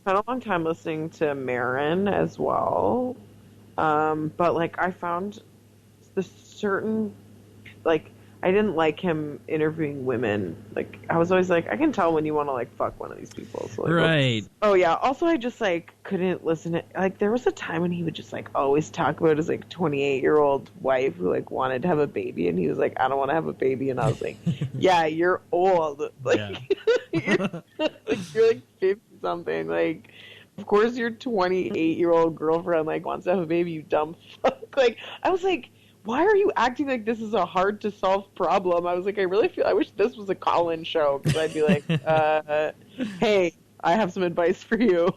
a long time listening to Marin as but like I found the certain, like, I didn't like him interviewing women. Like, I was always like, I can tell when you want to, like, fuck one of these people. So, like, right. Oh, yeah. Also, I just, like, couldn't listen to... Like, there was a time when he would just, like, always talk about his, like, 28-year-old wife who, like, wanted to have a baby. And he was like, I don't want to have a baby. And I was like, yeah, you're old. Like, you're like, 50-something. Like, of course your 28-year-old girlfriend, like, wants to have a baby, you dumb fuck. Like, I was like... Why are you acting like this is a hard to solve problem? I was like, I wish this was a call-in show, because I'd be like, hey, I have some advice for you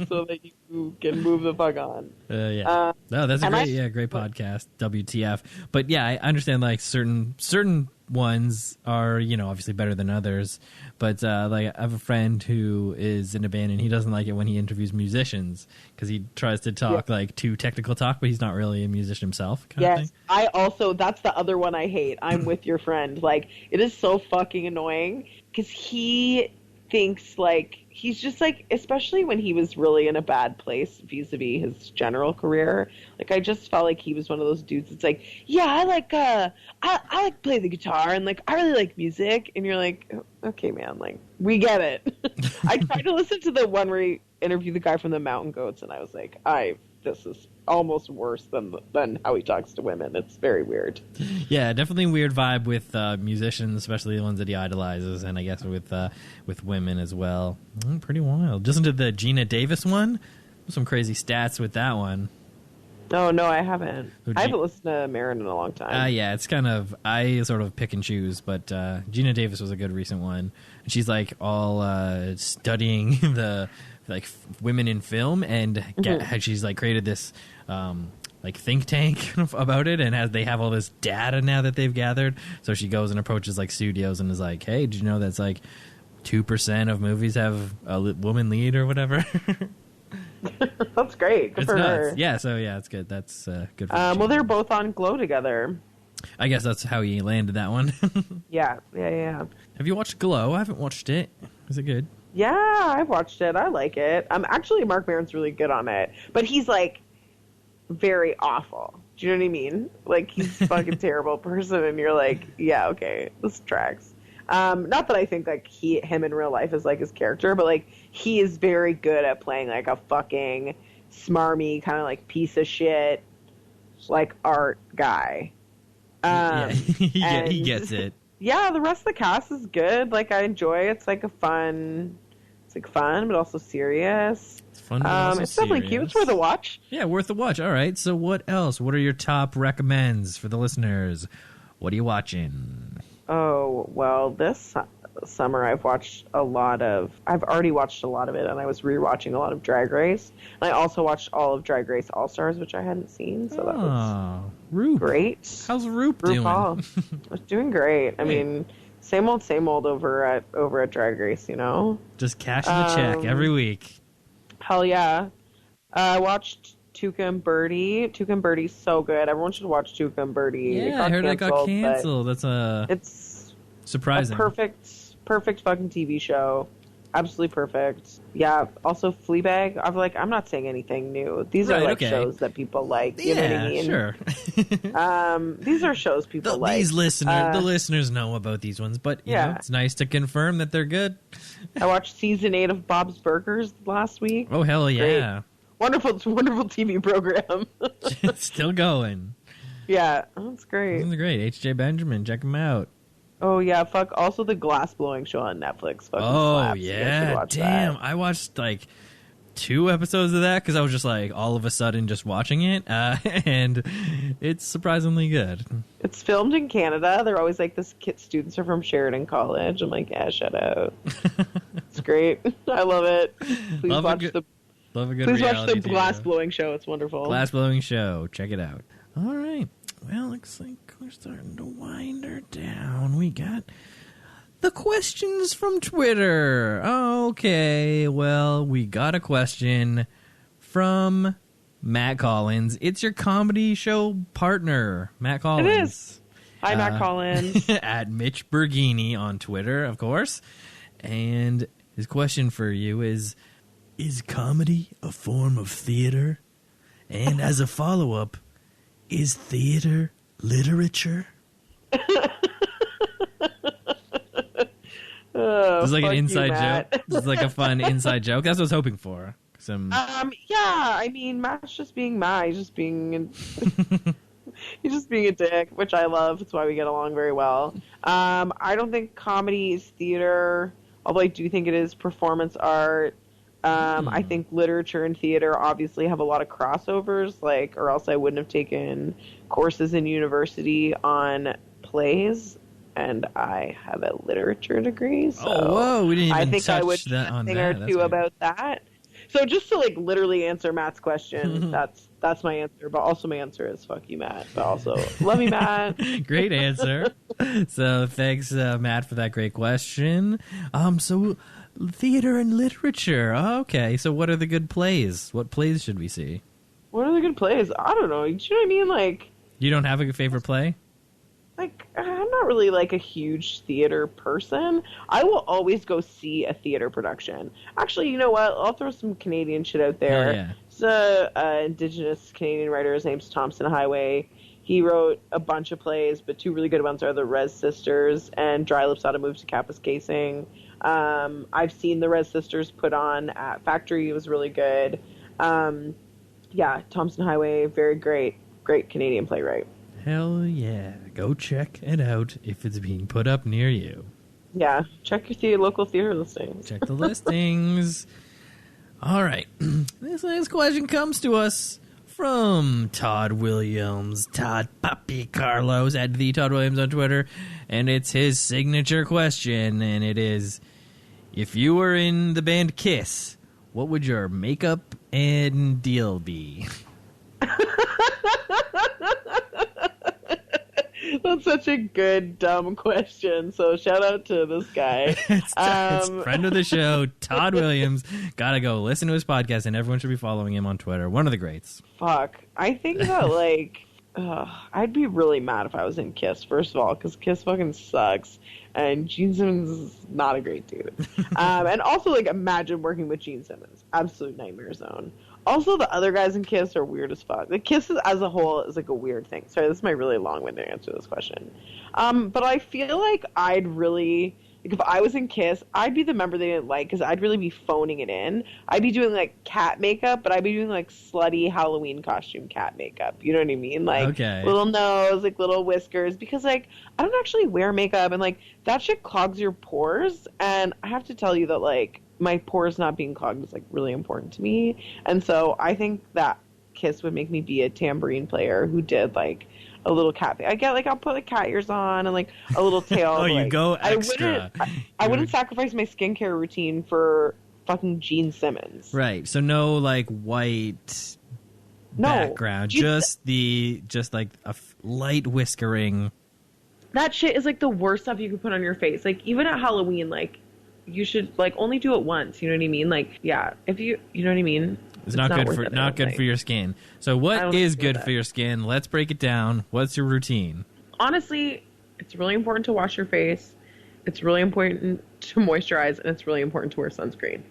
so that you can move the fuck on. No, that's a great podcast, WTF. But yeah, I understand like certain ones are, obviously better than others. But like I have a friend who is in a band and he doesn't like it when he interviews musicians because he tries to talk like too technical talk, but he's not really a musician himself. Kind of thing. I also, that's the other one I hate. I'm with your friend. Like, it is so fucking annoying because he thinks like, he's just like, especially when he was really in a bad place vis-a-vis his general career. Like, I just felt like he was one of those dudes that's like, yeah, I like play the guitar and like, I really like music. And you're like, okay, man, like, we get it. I tried to listen to the one where he interviewed the guy from the Mountain Goats and I was like, this is almost worse than how he talks to women. It's very weird. Yeah, definitely a weird vibe with musicians, especially the ones that he idolizes, and I guess with women as well. Pretty wild. Listen to the Gina Davis one. Some crazy stats with that one. No, I haven't. I haven't listened to Marin in a long time. Yeah, it's kind of, I sort of pick and choose, but Gina Davis was a good recent one. And she's like all studying the like women in film, and she's like created this like think tank about it, and they have all this data now that they've gathered. So she goes and approaches like studios and is like, hey, did you know that's like 2% of movies have a woman lead or whatever? That's great. Good for her. Yeah, so yeah, it's good. That's good for well, they're both on Glow together. I guess that's how he landed that one. Yeah. Have you watched Glow? I haven't watched it. Is it good? Yeah, I've watched it. I like it. Actually, Mark Maron's really good on it. But he's, like, very awful. Do you know what I mean? Like, he's a fucking terrible person, and you're like, yeah, okay, this tracks. Not that I think, like, him in real life is, like, his character, but, like, he is very good at playing, like, a fucking smarmy, kind of, like, piece of shit, like, art guy. He gets it. Yeah, the rest of the cast is good. Like, I enjoy it. It's like fun, but also serious. It's fun, but also it's definitely cute. It's worth a watch. Yeah, worth a watch. All right. So what else? What are your top recommends for the listeners? What are you watching? Oh, well, this summer I've already watched a lot of it, and I was rewatching a lot of Drag Race. And I also watched all of Drag Race All-Stars, which I hadn't seen, so that was great. How's Roop doing? It's doing great. I mean, same old over at Drag Race, Just cashing the check every week. Hell yeah. I watched Tuca and Birdie. Tuca and Birdie's so good. Everyone should watch Tuca and Birdie. Yeah, I heard it got canceled. It's surprising. A perfect fucking TV show. Absolutely perfect. Yeah. Also, Fleabag. I'm not saying anything new. These are like shows that people like. You know what I mean? Sure. These are shows people like. These listeners, the listeners know about these ones, but you know, it's nice to confirm that they're good. I watched season 8 of Bob's Burgers last week. Oh hell yeah! Great. Wonderful TV program. It's still going. Yeah, that's great. That's great. H.J. Benjamin, check him out. Oh yeah, fuck. Also, the glass blowing show on Netflix. Oh yeah, damn! I watched like 2 episodes of that because I was just like all of a sudden just watching it, and it's surprisingly good. It's filmed in Canada. They're always like, "This students are from Sheridan College." I'm like, yeah, shut out. It's great. I love it. Please watch the glass blowing show. It's wonderful. Glass blowing show. Check it out. All right. Well, looks like we're starting to wind her down. We got the questions from Twitter. Okay, well, we got a question from Matt Collins. It's your comedy show partner, Matt Collins. It is. Hi, Matt Collins. At Mitch Bergini on Twitter, of course. And his question for you is comedy a form of theater? And as a follow-up, is theater literature? It's like an inside Matt. joke. It's like a fun inside joke. That's what I was hoping for. Yeah, I mean, Matt's just being Matt. He's just being a dick, which I love. That's why we get along very well. I don't think comedy is theater, although I do think it is performance art. I think literature and theater obviously have a lot of crossovers, or else I wouldn't have taken courses in university on plays, and I have a literature degree. So we didn't even I think touch I would that on thing that. or two about that. So just to literally answer Matt's question, that's my answer. But also my answer is fuck you, Matt. But also love you, Matt. Great answer. So thanks, Matt, for that great question. So theater and literature. Okay. So what are the good plays? What plays should we see? What are the good plays? I don't know. You know what I mean? You don't have a favorite play? I'm not really a huge theater person. I will always go see a theater production. Actually, you know what? I'll throw some Canadian shit out there. Oh, yeah. It's an Indigenous Canadian writer. His name's Thompson Highway. He wrote a bunch of plays, but two really good ones are The Rez Sisters and Dry Lips Oughta Move to Kappa's Casing. I've seen The Rez Sisters put on at Factory. It was really good. Thompson Highway, very great Canadian playwright. Hell yeah. Go check it out if it's being put up near you. Yeah, check your local theater listings. Check the listings. All right. This next question comes to us from Todd Williams. Todd Puppy Carlos at the Todd Williams on Twitter. And it's his signature question. And it is, if you were in the band Kiss, what would your makeup and deal be? That's such a good, dumb question. So shout out to this guy. It's friend of the show, Todd Williams. Gotta go listen to his podcast, and everyone should be following him on Twitter. One of the greats. Fuck. I think that, I'd be really mad if I was in Kiss, first of all, because Kiss fucking sucks. And Gene Simmons is not a great dude. And also, imagine working with Gene Simmons. Absolute nightmare zone. Also, the other guys in Kiss are weird as fuck. Kiss as a whole is a weird thing. Sorry, this is my really long-winded answer to this question. But I feel like I'd really... if I was in Kiss, I'd be the member they didn't like, because I'd really be phoning it in. I'd be doing, cat makeup, but I'd be doing, slutty Halloween costume cat makeup. You know what I mean? Okay. Little nose, little whiskers. Because, I don't actually wear makeup, and, that shit clogs your pores. And I have to tell you that, my pores not being clogged is really important to me. And so I think that Kiss would make me be a tambourine player who did a little cat thing. I get I'll put cat ears on and a little tail. Oh, you go extra. I wouldn't sacrifice my skincare routine for fucking Gene Simmons. Right. So no white background. Just a light whiskering. That shit is the worst stuff you could put on your face. Even at Halloween, you should only do it once. You know what I mean? If you know what I mean. It's not good for your skin. So what is good for your skin? Let's break it down. What's your routine? Honestly, it's really important to wash your face. It's really important to moisturize, and it's really important to wear sunscreen.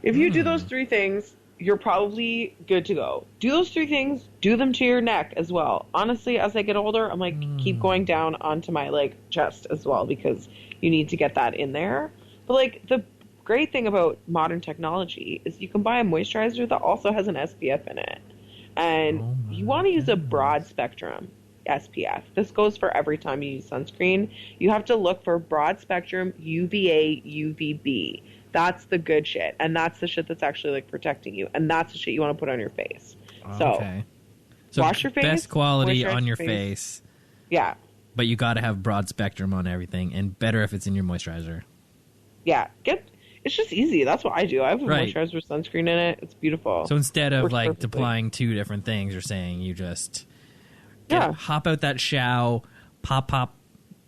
If you do those three things, you're probably good to go. Do those three things. Do them to your neck as well. Honestly, as I get older, I'm keep going down onto my chest as well, because you need to get that in there. But the great thing about modern technology is you can buy a moisturizer that also has an SPF in it. And you want to use a broad spectrum SPF. This goes for every time you use sunscreen. You have to look for broad spectrum UVA, UVB. That's the good shit. And that's the shit that's actually protecting you. And that's the shit you want to put on your face. Okay. So wash your face. Best quality on your face. Yeah. But you got to have broad spectrum on everything, and better if it's in your moisturizer. Yeah. It's just easy. That's what I do. I have a moisturizer with sunscreen in it. It's beautiful. So instead of applying two different things, you're saying you just hop out that shower, pop,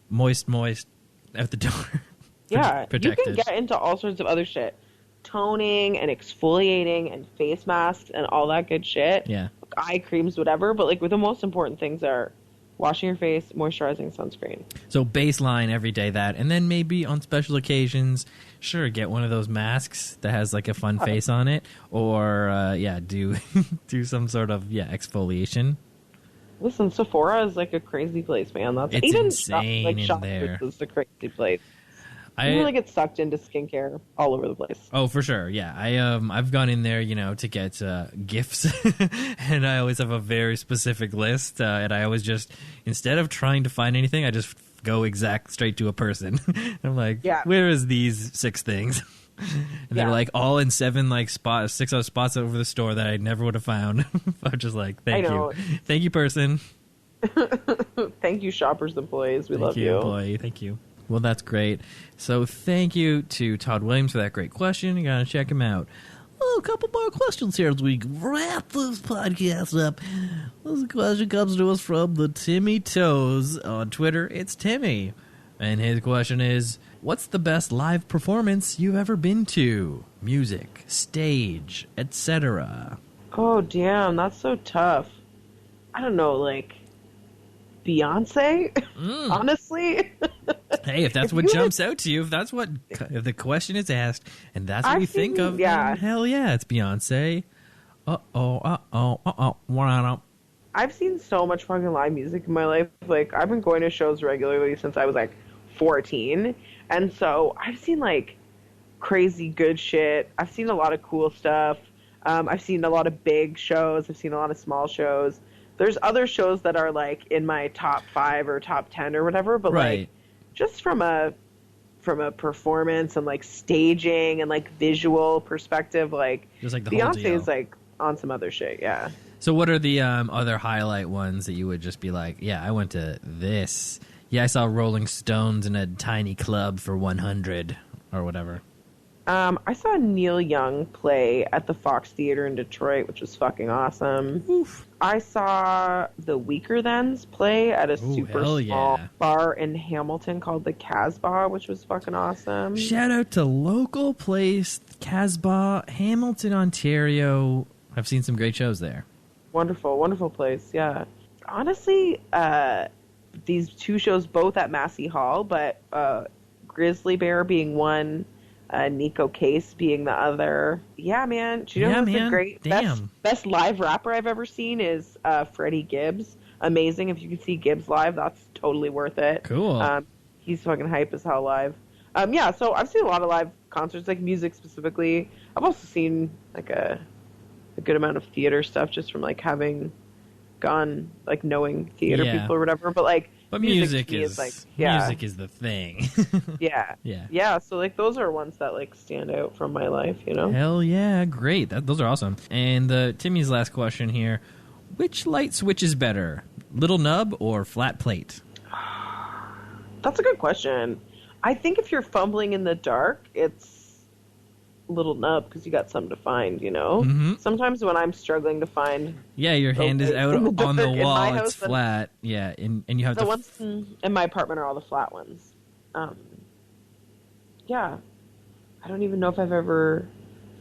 moist out the door. Yeah, you can get into all sorts of other shit. Toning and exfoliating and face masks and all that good shit. Yeah. Eye creams, whatever. But the most important things are washing your face, moisturizing, sunscreen. So baseline every day that. And then maybe on special occasions, sure, get one of those masks that has a fun face on it. Or, do some sort of, exfoliation. Listen, Sephora is a crazy place, man. It's insane in there. It's a crazy place. I really get sucked into skincare all over the place. Oh, for sure. Yeah. I've gone in there, to get gifts, and I always have a very specific list, and I always just, instead of trying to find anything, I just go straight to a person. I'm like, where is these 6 things? And they're like all in 7 spots, 6 other spots over the store that I never would have found. I'm just like, thank you, person. Thank you, Shoppers employees. We love you. Thank you, employee. Thank you. Well, that's great. So thank you to Todd Williams for that great question. You got to check him out. Oh, a couple more questions here as we wrap this podcast up. This question comes to us from the Timmy Toes on Twitter. It's Timmy. And his question is, what's the best live performance you've ever been to? Music, stage, etc. Oh, damn. That's so tough. I don't know, Beyonce, honestly. Hey, if that's what jumps out to you, if the question is asked, and that's what you think of, then hell yeah, it's Beyonce. I've seen so much fucking live music in my life. I've been going to shows regularly since I was 14, and so I've seen crazy good shit. I've seen a lot of cool stuff. I've seen a lot of big shows. I've seen a lot of small shows. There's other shows that are in my top 5 or top 10 or whatever, but just from a performance and staging and visual perspective, just the Beyonce's on some other shit, yeah. So what are the other highlight ones that you would just be like, yeah, I went to this. Yeah, I saw Rolling Stones in a tiny club for 100 or whatever. I saw Neil Young play at the Fox Theater in Detroit, which was fucking awesome. Oof. I saw the Weaker Thens play at a super small bar in Hamilton called the Casbah, which was fucking awesome. Shout out to local place, Casbah, Hamilton, Ontario. I've seen some great shows there. Wonderful, wonderful place, yeah. Honestly, these 2 shows both at Massey Hall, but Grizzly Bear being one, Nico Case being the other. Yeah, man. The great best live rapper I've ever seen is Freddie Gibbs. Amazing. If you can see Gibbs live, that's totally worth it. Cool. He's fucking hype as hell live. Yeah, so I've seen a lot of live concerts, music specifically. I've also seen a good amount of theater stuff just from having gone knowing theater people or whatever. But music is music is the thing. Yeah. So those are ones that stand out from my life, Hell yeah, great. Those are awesome. And Timmy's last question here: which light switch is better, little nub or flat plate? That's a good question. I think if you're fumbling in the dark, it's little nub because you got something to find, Mm-hmm. Sometimes when I'm struggling to find your hand is out on the wall, it's flat, and you have the ones in my apartment are all the flat ones. I don't even know if I've ever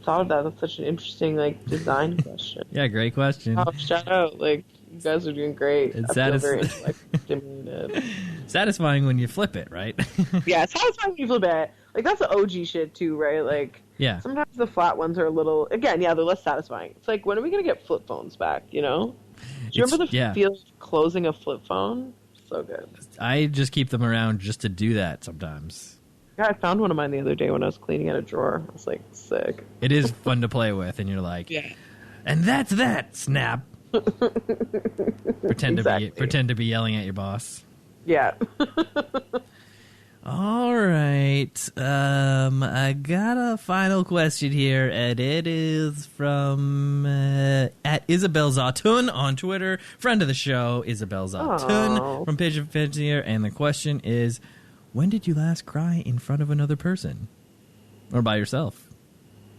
thought of that. That's such an interesting design question. Yeah, great question. Oh, shout out, you guys are doing great. It's feel very stimulated. Satisfying when you flip it, right? Yeah, it's satisfying when you flip it. That's the OG shit too, right? Yeah. Sometimes the flat ones are a little, again, they're less satisfying. It's when are we going to get flip phones back, Do you remember the feel of closing a flip phone? So good. I just keep them around just to do that sometimes. Yeah, I found one of mine the other day when I was cleaning out a drawer. I was sick. It is fun to play with, and you're like, yeah. And that's that, snap. Pretend to be yelling at your boss. Yeah. All right. I got a final question here, and it is from at Isabel Zatun on Twitter, friend of the show, Isabel Zatun from Pigeon Pigeon here, and the question is, when did you last cry in front of another person? Or by yourself?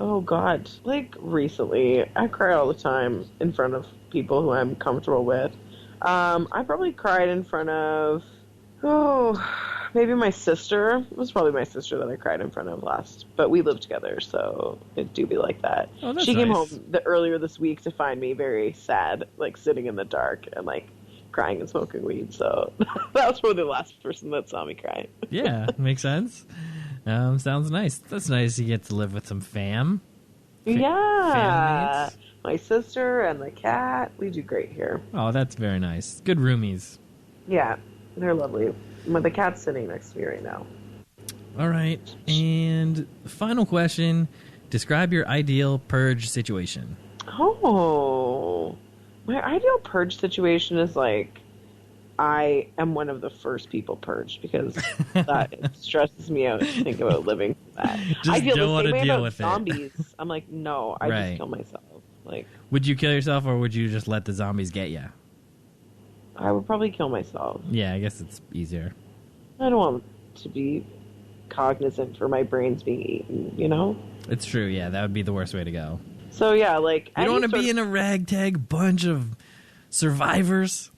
Oh, God. Recently. I cry all the time in front of people who I'm comfortable with. I probably cried in front of, maybe my sister. It was probably my sister that I cried in front of last. But we lived together, so it do be like that. Oh, that's she nice. came home earlier this week to find me very sad, sitting in the dark and, crying and smoking weed. So that was probably the last person that saw me cry. Yeah, makes sense. Sounds nice. That's nice you get to live with some fam. Yeah. My sister and the cat. We do great here. Oh, that's very nice. Good roomies. Yeah, they're lovely. The cat's sitting next to me right now. All right. And final question. Describe your ideal purge situation. Oh. My ideal purge situation is like I am one of the first people purged because that stresses me out to think about living with that. I feel the same way about zombies. I'm like, no, I just kill myself. Like, would you kill yourself or would you just let the zombies get you? I would probably kill myself. Yeah, I guess it's easier. I don't want to be cognizant for my brains being eaten, you know? It's true, yeah, that would be the worst way to go. So yeah, like you don't want to be in a ragtag bunch of survivors.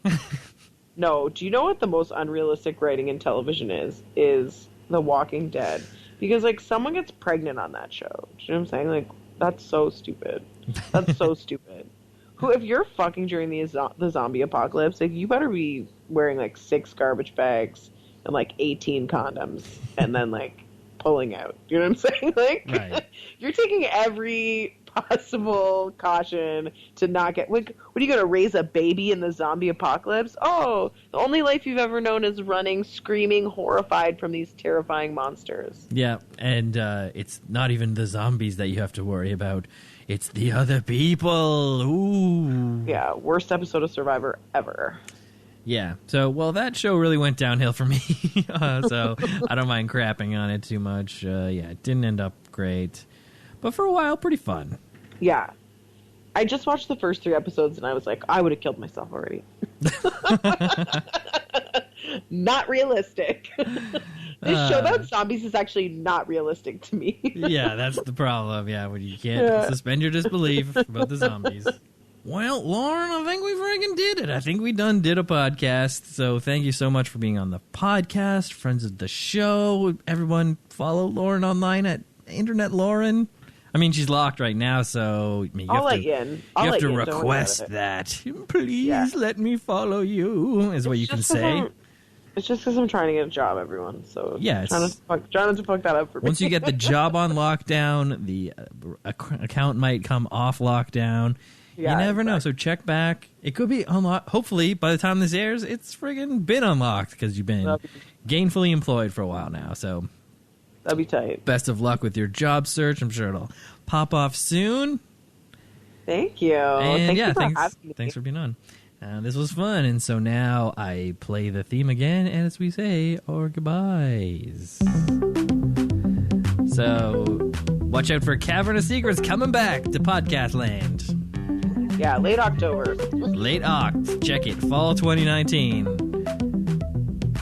No, do you know what the most unrealistic writing in television is? Is The Walking Dead. Because, like, someone gets pregnant on that show. Do you know what I'm saying? Like, that's so stupid. That's so stupid. If you're fucking during the zombie apocalypse, like, you better be wearing, like, 6 garbage bags and, like, 18 condoms and then, like, pulling out. You know what I'm saying? Like, right. You're taking every possible caution to not get... Like, what are you going to raise a baby in the zombie apocalypse? Oh, the only life you've ever known is running, screaming, horrified from these terrifying monsters. Yeah, and it's not even the zombies that you have to worry about. It's the other people. Ooh. Yeah, worst episode of Survivor ever. Yeah, so, well, that show really went downhill for me, so I don't mind crapping on it too much. Yeah, it didn't end up great, but for a while, pretty fun. Yeah. I just watched the first 3 episodes, and I was like, I would have killed myself already. Not realistic. This show about zombies is actually not realistic to me. Yeah, that's the problem. Yeah, when you can't suspend your disbelief about the zombies. Well, Lauren, I think we friggin' did it. I think we did a podcast. So thank you so much for being on the podcast. Friends of the show. Everyone follow Lauren online at Internet Lauren. I mean, she's locked right now, so you have to request that. Please let me follow you, is what you can say. It's just because I'm trying to get a job, everyone. So yeah, trying not to fuck that up for me. Once you get the job on lockdown, the account might come off lockdown. Yeah, you never know, so check back. It could be unlocked. Hopefully, by the time this airs, it's friggin' been unlocked because you've been gainfully employed for a while now. So that'd be tight. Best of luck with your job search. I'm sure it'll pop off soon. Thank you. And thanks for being on. This was fun, and so now I play the theme again, and as we say, our goodbyes. So, watch out for Cavern of Secrets coming back to podcast land. Yeah, late October. Late Oct. Check it. Fall 2019.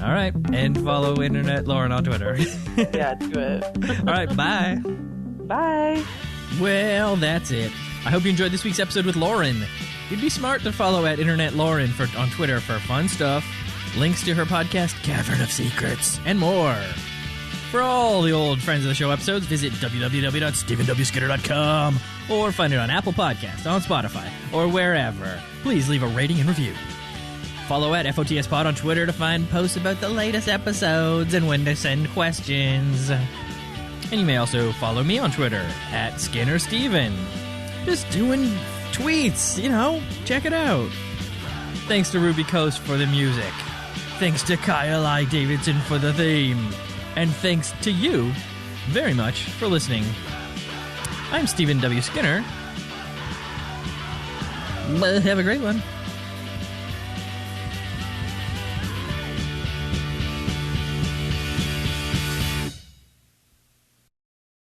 All right, and follow Internet Lauren on Twitter. Yeah, do it. All right, bye. Bye. Well, that's it. I hope you enjoyed this week's episode with Lauren. You'd be smart to follow at Internet Lauren on Twitter for fun stuff, links to her podcast, Cavern of Secrets, and more. For all the old Friends of the Show episodes, visit www.stevendwskinner.com or find it on Apple Podcasts, on Spotify, or wherever. Please leave a rating and review. Follow at FOTS Pod on Twitter to find posts about the latest episodes and when to send questions. And you may also follow me on Twitter at SkinnerSteven. Just doing tweets, check it out. Thanks to Ruby Coast for the music. Thanks to Kyle I. Davidson for the theme. And thanks to you very much for listening. I'm Stephen W. Skinner. Have a great one.